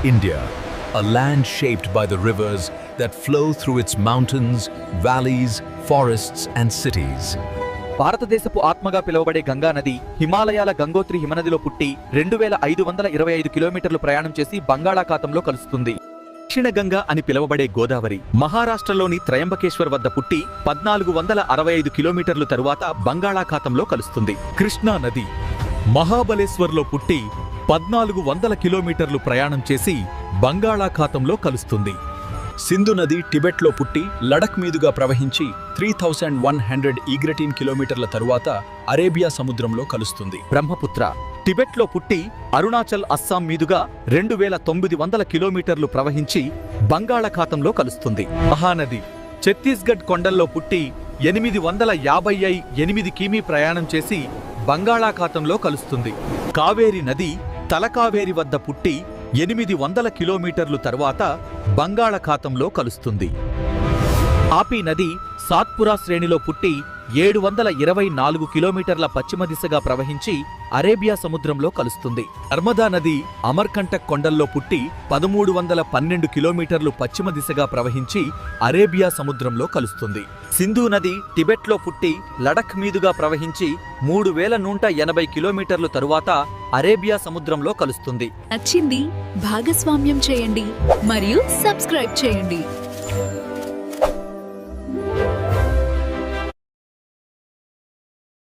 India, a land shaped by the rivers that flow through its mountains, valleys, forests and cities. భారతదేశపు ఆత్మగా పిలువబడే గంగా నది హిమాలయాల గంగోత్రి హిమనదిలో పుట్టి 2525 కిలోమీటర్లు ప్రయాణం చేసి బంగాళాఖాతంలో కలుస్తుంది. దక్షిణ గంగా అని పిలువబడే గోదావరి మహారాష్ట్రలోని త్రయంబకేశ్వర్ వద్ద పుట్టి 1465 కిలోమీటర్లు తరువాత బంగాళాఖాతంలో కలుస్తుంది. కృష్ణా నది మహాబలేశ్వర్లో పుట్టి 1400 కిలోమీటర్లు ప్రయాణం చేసి బంగాళాఖాతంలో కలుస్తుంది. సింధు నది టిబెట్లో పుట్టి లడక్ మీదుగా ప్రవహించి 3100 ఈగ్రటీన్ కిలోమీటర్ల తరువాత అరేబియా సముద్రంలో కలుస్తుంది. బ్రహ్మపుత్ర టిబెట్లో పుట్టి అరుణాచల్ అస్సాం మీదుగా 2900 కిలోమీటర్లు ప్రవహించి బంగాళాఖాతంలో కలుస్తుంది. మహానది ఛత్తీస్గఢ్ కొండల్లో పుట్టి 858 కిమీ ప్రయాణం చేసి బంగాళాఖాతంలో కలుస్తుంది. కావేరి నది తలకావేరి వద్ద పుట్టి 800 కిలోమీటర్లు తరువాత బంగాళాఖాతంలో కలుస్తుంది. తాపీ నది సాత్పురా శ్రేణిలో పుట్టి 724 కిలోమీటర్ల పశ్చిమ దిశగా ప్రవహించి అరేబియా సముద్రంలో కలుస్తుంది. నర్మదా నది అమర్కంటక్ కొండల్లో పుట్టి 1312 కిలోమీటర్లు పశ్చిమ దిశగా ప్రవహించి అరేబియా సముద్రంలో కలుస్తుంది. సింధు నది టిబెట్లో పుట్టి లడఖ్ మీదుగా ప్రవహించి 3180 కిలోమీటర్లు తరువాత అరేబియా సముద్రంలో కలుస్తుంది. నచ్చింది భాగస్వామ్యం చేయండి మరియు సబ్స్క్రైబ్ చేయండి.